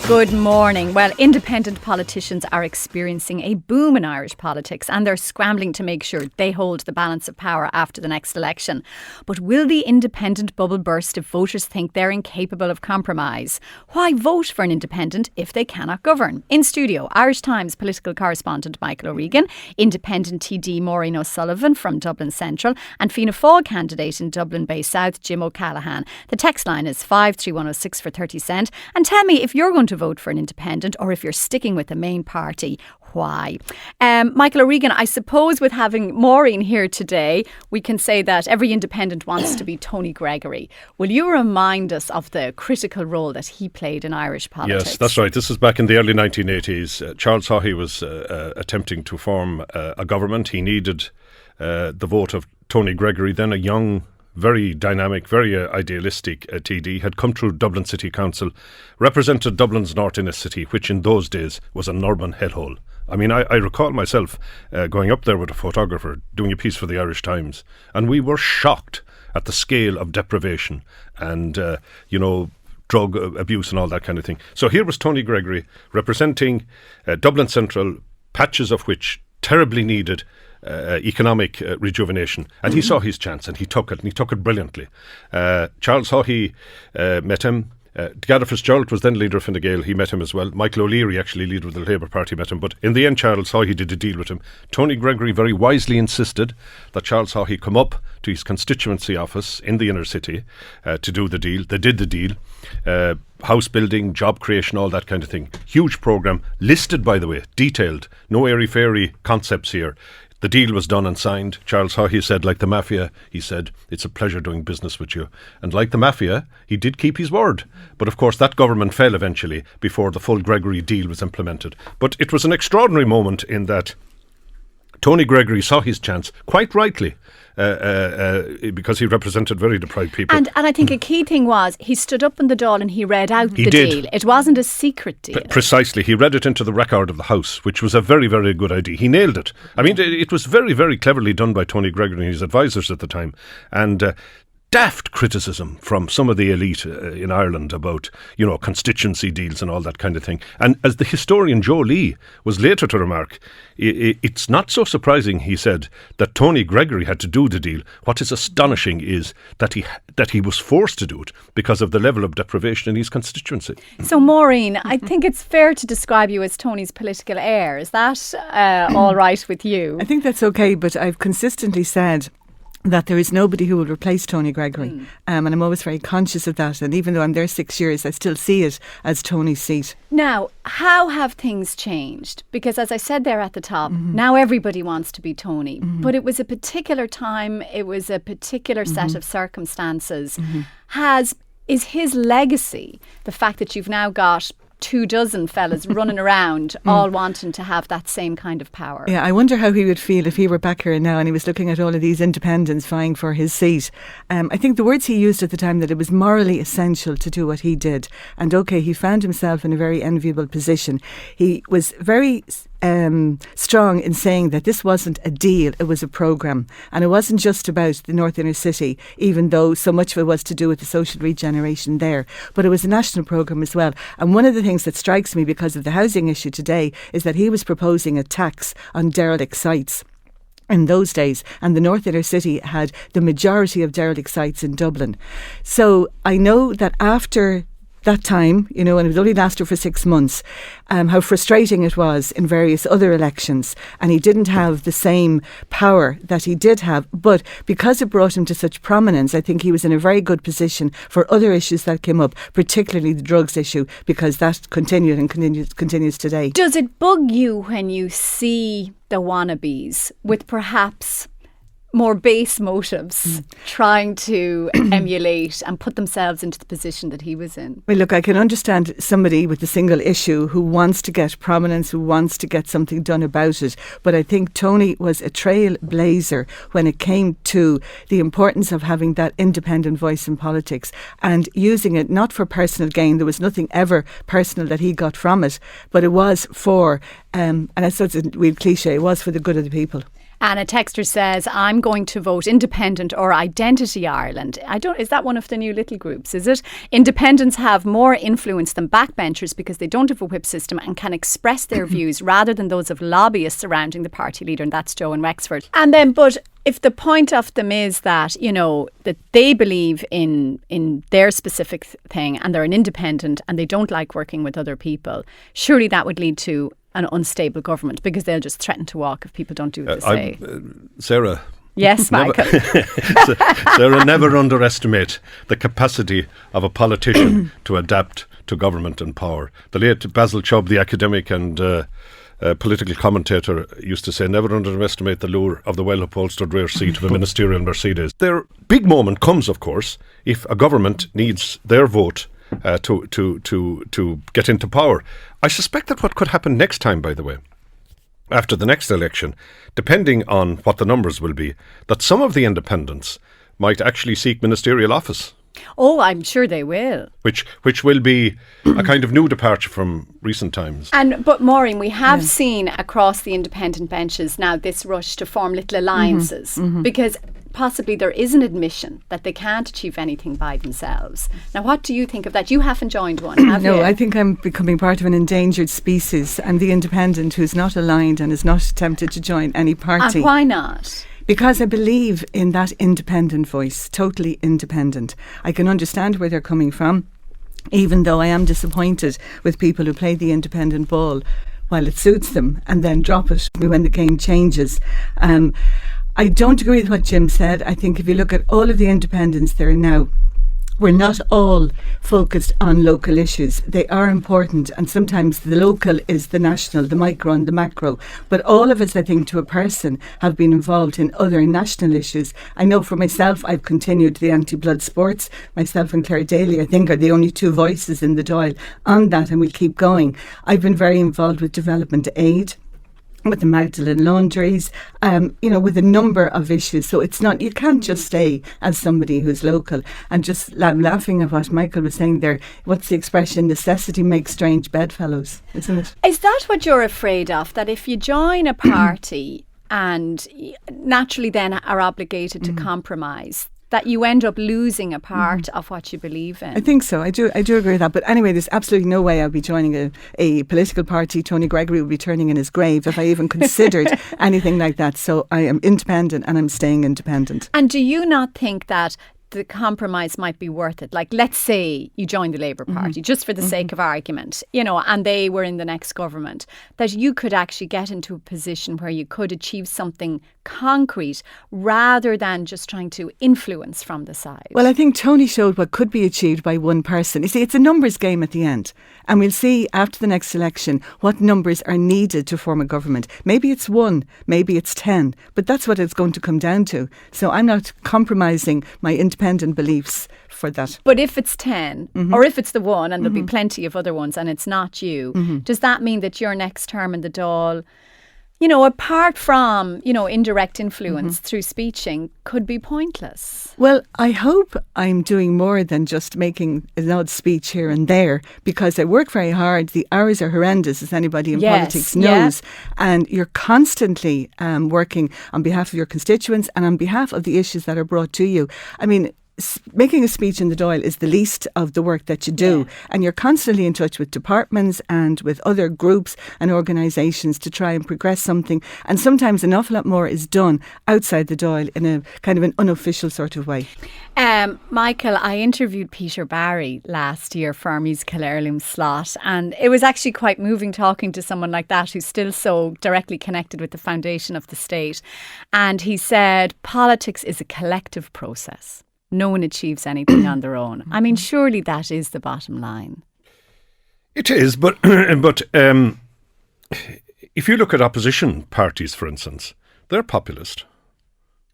Good morning. Well, independent politicians are experiencing a boom in Irish politics and they're scrambling to make sure they hold the balance of power after the next election. But will the independent bubble burst if voters think they're incapable of compromise? Why vote for an independent if they cannot govern? In studio, Irish Times political correspondent Michael O'Regan, independent TD Maureen O'Sullivan from Dublin Central and Fianna Fáil candidate in Dublin Bay South, Jim O'Callaghan. The text line is 53106 for 30 cent. And tell me if you're going to vote for an independent or if you're sticking with the main party, why? Michael O'Regan, I suppose with having Maureen here today, we can say that every independent wants to be Tony Gregory. Will you remind us of the critical role that he played in Irish politics? Yes, that's right. This is back in the early 1980s. Charles Haughey was attempting to form a government. He needed the vote of Tony Gregory, then a young, very dynamic, very idealistic TD, had come through Dublin City Council, represented Dublin's North Inner City, which in those days was an urban hellhole. I mean, I recall myself going up there with a photographer, doing a piece for the Irish Times, and we were shocked at the scale of deprivation and, drug abuse and all that kind of thing. So here was Tony Gregory representing Dublin Central, patches of which terribly needed economic rejuvenation, and he saw his chance and he took it brilliantly. Charles Haughey met him. Garda Fitzgerald was then leader of Fine Gael. He met him as well. Michael O'Leary, actually leader of the Labour Party, met him. But in the end, Charles Haughey did a deal with him. Tony Gregory very wisely insisted that Charles Haughey come up to his constituency office in the inner city to do the deal. They did the deal. House building, job creation, all that kind of thing. Huge programme, listed, by the way, detailed. No airy-fairy concepts here. The deal was done and signed. Charles Haughey said, like the mafia, he said, it's a pleasure doing business with you. And like the mafia, he did keep his word. But of course, that government fell eventually before the full Gregory deal was implemented. But it was an extraordinary moment in that Tony Gregory saw his chance, quite rightly, because he represented very deprived people. And I think a key thing was he stood up in the Dáil and he read out the deal. It wasn't a secret deal. Precisely. He read it into the record of the House, which was a very, very good idea. He nailed it. I mean, it was very, very cleverly done by Tony Gregory and his advisors at the time. And daft criticism from some of the elite in Ireland about, constituency deals and all that kind of thing. And as the historian Joe Lee was later to remark, it's not so surprising, he said, that Tony Gregory had to do the deal. What is astonishing is that he was forced to do it because of the level of deprivation in his constituency. So Maureen, I think it's fair to describe you as Tony's political heir. Is that all right with you? I think that's okay, but I've consistently said that there is nobody who will replace Tony Gregory. And I'm always very conscious of that. And even though I'm there 6 years, I still see it as Tony's seat. Now, how have things changed? Because as I said there at the top, now everybody wants to be Tony. But it was a particular time, it was a particular set of circumstances. Is his legacy the fact that you've now got 24 fellas running around all wanting to have that same kind of power? Yeah, I wonder how he would feel if he were back here now and he was looking at all of these independents vying for his seat. I think the words he used at the time, that it was morally essential to do what he did. And okay, he found himself in a very enviable position. He was very strong in saying that this wasn't a deal, it was a programme, and it wasn't just about the North Inner City, even though so much of it was to do with the social regeneration there, but it was a national programme as well. And one of the things that strikes me because of the housing issue today is that he was proposing a tax on derelict sites in those days, and the North Inner City had the majority of derelict sites in Dublin. So I know that after that time, and it was only lasted for 6 months, how frustrating it was in various other elections, and he didn't have the same power that he did have, but because it brought him to such prominence, I think he was in a very good position for other issues that came up, particularly the drugs issue, because that continued and continues today. Does it bug you when you see the wannabes with perhaps more base motives trying to emulate and put themselves into the position that he was in? Well, look, I can understand somebody with a single issue who wants to get prominence, who wants to get something done about it. But I think Tony was a trailblazer when it came to the importance of having that independent voice in politics and using it not for personal gain. There was nothing ever personal that he got from it, but it was for, and I suppose it's a weird cliche, it was for the good of the people. And a texter says, I'm going to vote Independent or Identity Ireland. Is that one of the new little groups, is it? Independents have more influence than backbenchers because they don't have a whip system and can express their views rather than those of lobbyists surrounding the party leader. And that's Joe in Wexford. And then, but if the point of them is that, that they believe in their specific thing and they're an independent and they don't like working with other people, surely that would lead to an unstable government because they'll just threaten to walk if people don't do what they say. Sarah. Yes, Michael. Sarah, never underestimate the capacity of a politician to adapt to government and power. The late Basil Chubb, the academic and political commentator, used to say, never underestimate the lure of the well-upholstered rear seat of a ministerial Mercedes. Their big moment comes, of course, if a government needs their vote to get into power. I suspect that what could happen next time, by the way, after the next election, depending on what the numbers will be, that some of the independents might actually seek ministerial office. Oh, I'm sure they will. Which will be a kind of new departure from recent times. But Maureen, we have seen across the independent benches now this rush to form little alliances because possibly there is an admission that they can't achieve anything by themselves. Now, what do you think of that? You haven't joined one, have you? No, I think I'm becoming part of an endangered species. I'm the independent who's not aligned and is not tempted to join any party. And why not? Because I believe in that independent voice, totally independent. I can understand where they're coming from, even though I am disappointed with people who play the independent ball while it suits them and then drop it when the game changes. I don't agree with what Jim said. I think if you look at all of the independents there now, we're not all focused on local issues. They are important, and sometimes the local is the national, the micro and the macro. But all of us, I think, to a person, have been involved in other national issues. I know for myself, I've continued the anti-blood sports. Myself and Claire Daly, I think, are the only two voices in the Dáil on that, and we'll keep going. I've been very involved with development aid, with the Magdalene laundries, with a number of issues. So it's not, you can't just stay as somebody who's local. And just laughing at what Michael was saying there, what's the expression? Necessity makes strange bedfellows, isn't it? Is that what you're afraid of? That if you join a party and naturally then are obligated to compromise, that you end up losing a part of what you believe in? I think so. I do agree with that. But anyway, there's absolutely no way I'll be joining a political party. Tony Gregory would be turning in his grave if I even considered anything like that. So I am independent and I'm staying independent. And do you not think that the compromise might be worth it? Like, let's say you join the Labour Party, just for the sake of argument, and they were in the next government, that you could actually get into a position where you could achieve something concrete rather than just trying to influence from the side. Well, I think Tony showed what could be achieved by one person. You see, it's a numbers game at the end. And we'll see after the next election what numbers are needed to form a government. Maybe it's 1, maybe it's 10, but that's what it's going to come down to. So I'm not compromising my independent beliefs for that. But if it's 10 or if it's the 1 and there'll be plenty of other ones and it's not you, does that mean that your next term in the Dáil, apart from, indirect influence through speeching, could be pointless? Well, I hope I'm doing more than just making an odd speech here and there, because I work very hard. The hours are horrendous, as anybody in politics knows. And you're constantly working on behalf of your constituents and on behalf of the issues that are brought to you. I mean, making a speech in the Dáil is the least of the work that you do, and you're constantly in touch with departments and with other groups and organisations to try and progress something, and sometimes an awful lot more is done outside the Dáil in a kind of an unofficial sort of way. Michael, I interviewed Peter Barry last year for our musical heirloom slot, and it was actually quite moving talking to someone like that who's still so directly connected with the foundation of the state. And he said politics is a collective process. No one achieves anything on their own. I mean, surely that is the bottom line. It is, but if you look at opposition parties, for instance, they're populist.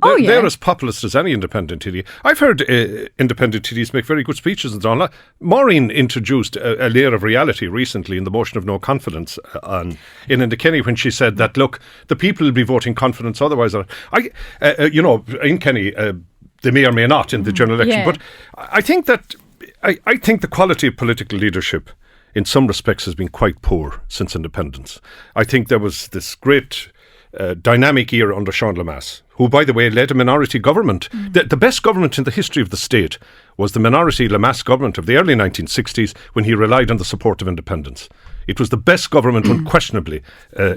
They're as populist as any independent TD. I've heard independent TDs make very good speeches and so on. Maureen introduced a layer of reality recently in the motion of no confidence in Innikenny when she said that, look, the people will be voting confidence otherwise. In Kenny, they may or may not in the general election. But I think that I think the quality of political leadership in some respects has been quite poor since independence. I think there was this great dynamic era under Sean Lemass, who, by the way, led a minority government. The best government in the history of the state was the minority Lemass government of the early 1960s, when he relied on the support of independents. It was the best government, unquestionably,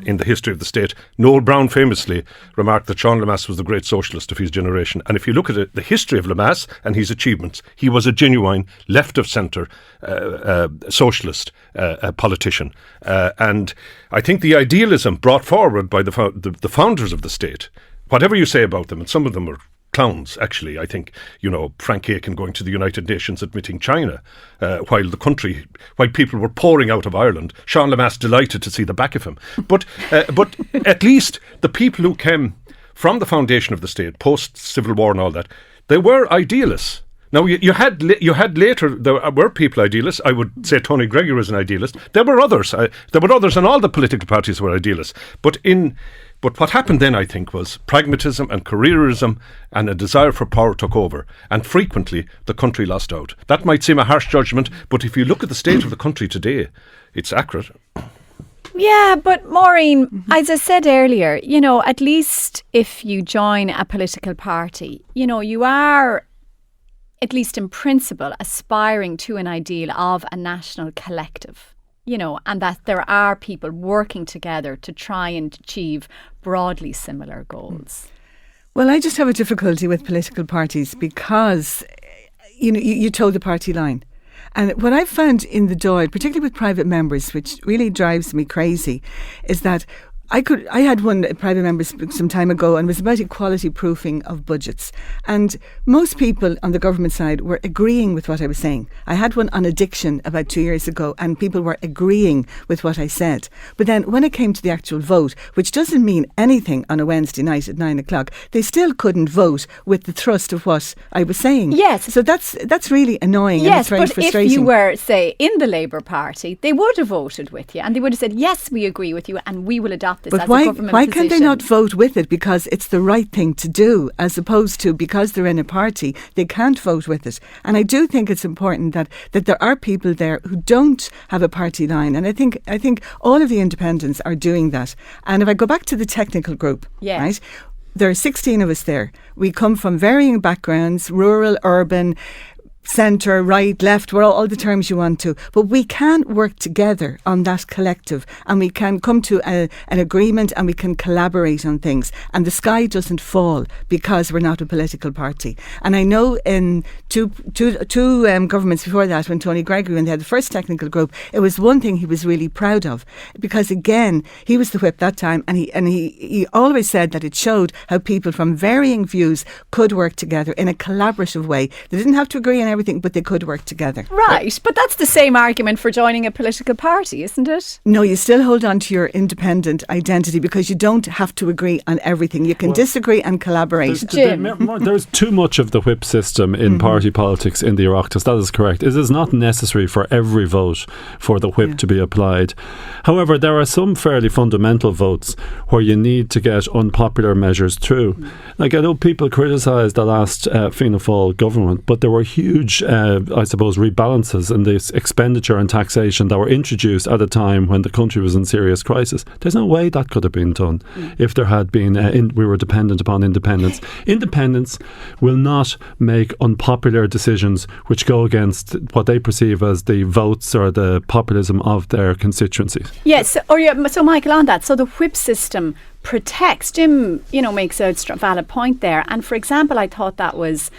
in the history of the state. Noel Brown famously remarked that Sean Lemass was the great socialist of his generation. And if you look at the history of Lemass and his achievements, he was a genuine left-of-centre socialist politician. And I think the idealism brought forward by the founders of the state, whatever you say about them, and some of them are clowns, actually. I think, Frank Aiken going to the United Nations admitting China, while people were pouring out of Ireland. Sean Lemass delighted to see the back of him. But at least the people who came from the foundation of the state, post-Civil War and all that, they were idealists. Now, you had later, there were people idealists. I would say Tony Gregory was an idealist. There were others. And all the political parties were idealists. But what happened then, I think, was pragmatism and careerism and a desire for power took over. And frequently, the country lost out. That might seem a harsh judgment, but if you look at the state of the country today, it's accurate. Yeah, but Maureen, as I said earlier, at least if you join a political party, you are, at least in principle, aspiring to an ideal of a national collective. And that there are people working together to try and achieve broadly similar goals. Well, I just have a difficulty with political parties because, you toe the party line. And what I've found in the Dáil, particularly with private members, which really drives me crazy, is that I had one private member some time ago, and it was about equality proofing of budgets. And most people on the government side were agreeing with what I was saying. I had one on addiction about 2 years ago, and people were agreeing with what I said. But then when it came to the actual vote, which doesn't mean anything on a Wednesday night at 9 o'clock, they still couldn't vote with the thrust of what I was saying. Yes. So that's really annoying. Yes, and it's very but frustrating. if you were, say, in the Labour Party, they would have voted with you, and they would have said, yes, we agree with you, and we will adopt this as a government position. But why can't they not vote with it? Because it's the right thing to do, as opposed to because they're in a party, they can't vote with it. And I do think it's important that there are people there who don't have a party line. And I think all of the independents are doing that. And if I go back to the technical group, right? There are 16 of us there. We come from varying backgrounds, rural, urban, centre, right, left, we're all the terms you want to. But we can work together on that collective, and we can come to an agreement, and we can collaborate on things. And the sky doesn't fall because we're not a political party. And I know in two governments before that, when Tony Gregory, when they had the first technical group, it was one thing he was really proud of, because again, he was the whip that time, and he always said that it showed how people from varying views could work together in a collaborative way. They didn't have to agree on everything, but they could work together. Right, but that's the same argument for joining a political party, isn't it? No, you still hold on to your independent identity, because you don't have to agree on everything. You can disagree and collaborate. There's too much of the whip system in party politics in the Oireachtas. That is correct. It is not necessary for every vote for the whip to be applied. However, there are some fairly fundamental votes where you need to get unpopular measures through. Like, I know people criticised the last Fianna Fáil government, but there were huge rebalances in this expenditure and taxation that were introduced at a time when the country was in serious crisis. There's no way that could have been done if there had been we were dependent upon independents. Independents will not make unpopular decisions which go against what they perceive as the votes or the populism of their constituencies. Yes, so Michael, on that, so the whip system protects. Jim, makes a valid point there. And for example, I thought that was,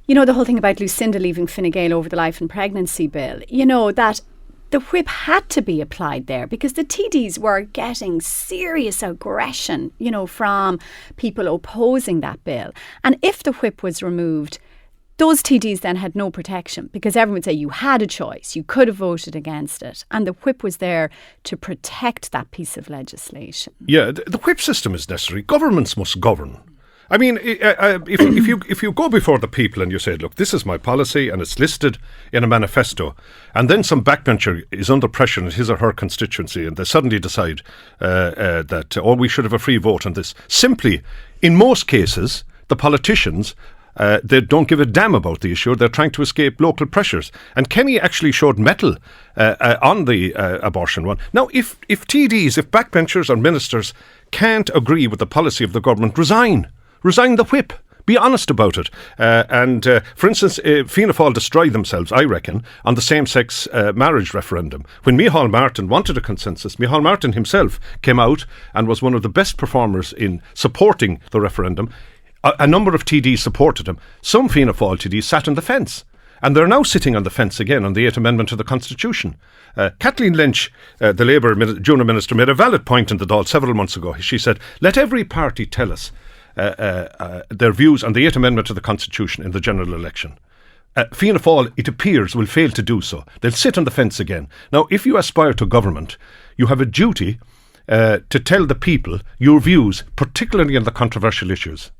the whole thing about Lucinda leaving Fine Gael over the life and pregnancy bill, that the whip had to be applied there because the TDs were getting serious aggression, from people opposing that bill. And if the whip was removed, those TDs then had no protection, because everyone would say you had a choice, you could have voted against it. And the whip was there to protect that piece of legislation. Yeah, the whip system is necessary. Governments must govern. I mean, if you go before the people and you say, look, this is my policy and it's listed in a manifesto, and then some backbencher is under pressure in his or her constituency and they suddenly decide that we should have a free vote on this. Simply, in most cases, the politicians They don't give a damn about the issue. They're trying to escape local pressures. And Kenny actually showed mettle on the abortion one. Now, if TDs, if backbenchers or ministers can't agree with the policy of the government, resign the whip. Be honest about it. For instance, Fianna Fáil destroyed themselves, I reckon, on the same-sex marriage referendum. When Micheál Martin wanted a consensus, Micheál Martin himself came out and was one of the best performers in supporting the referendum. A number of TDs supported him. Some Fianna Fáil TDs sat on the fence. And they're now sitting on the fence again on the 8th Amendment to the Constitution. Kathleen Lynch, the Labour Junior Minister, made a valid point in the Dáil several months ago. She said, let every party tell us their views on the 8th Amendment to the Constitution in the general election. Fianna Fáil, it appears, will fail to do so. They'll sit on the fence again. Now, if you aspire to government, you have a duty to tell the people your views, particularly on the controversial issues.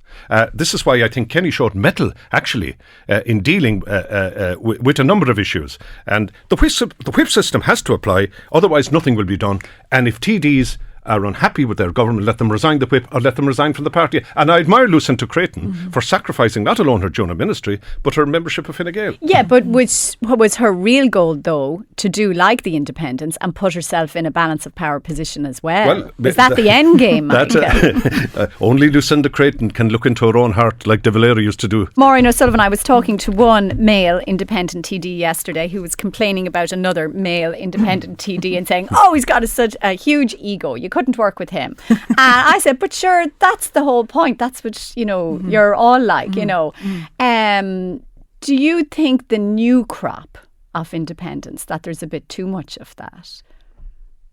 This is why I think Kenny showed mettle, actually, in dealing with a number of issues. And the whip system has to apply, otherwise nothing will be done. And if TDs are unhappy with their government, let them resign the whip or let them resign from the party. And I admire Lucinda Creighton for sacrificing not alone her Jonah ministry, but her membership of Fine Gael. Yeah, but what was her real goal, though, to do like the independents and put herself in a balance of power position as well? Is that the end game? Only Lucinda Creighton can look into her own heart like De Valera used to do. Maureen O'Sullivan, I was talking to one male independent TD yesterday who was complaining about another male independent TD and saying, oh, he's got such a huge ego. You couldn't work with him. And I said, but sure, that's the whole point. That's what, you're all like, Do you think the new crop of independents, that there's a bit too much of that?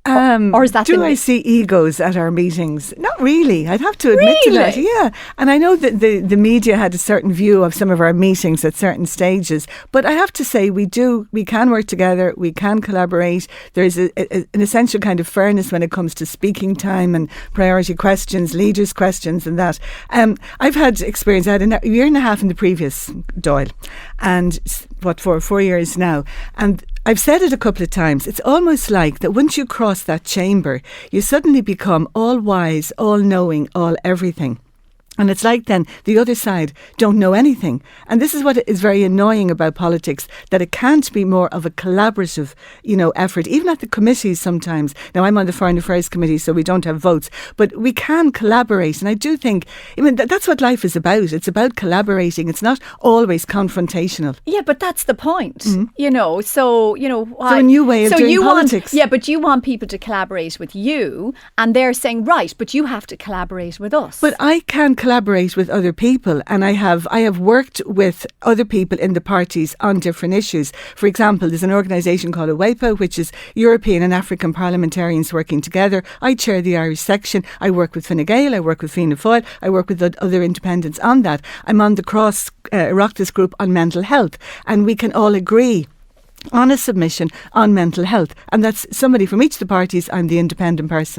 Or is that do I see egos at our meetings? Not really. I'd have to admit to that. Yeah. And I know that the media had a certain view of some of our meetings at certain stages. But I have to say we can work together. We can collaborate. There is an essential kind of fairness when it comes to speaking time and priority questions, leaders' questions and that. I've had experience. I had a year and a half in the previous Dáil and for 4 years now. And I've said it a couple of times. It's almost like that once you cross that chamber, you suddenly become all wise, all knowing, all everything. And it's like then the other side don't know anything. And this is what is very annoying about politics, that it can't be more of a collaborative, effort, even at the committees sometimes. Now, I'm on the Foreign Affairs Committee, so we don't have votes, but we can collaborate. And I do think, that's what life is about. It's about collaborating. It's not always confrontational. Yeah, but that's the point, why? So a new way of doing politics. But you want people to collaborate with you, and they're saying, right, but you have to collaborate with us. But I can collaborate with other people, and I have worked with other people in the parties on different issues. For example, there's an organisation called AWEPA, which is European and African parliamentarians working together. I chair the Irish section. I work with Fine Gael, I work with Fianna Fáil, I work with other independents on that. I'm on the Cross Oireachtas group on mental health, and we can all agree on a submission on mental health, and that's somebody from each of the parties. I'm the independent person.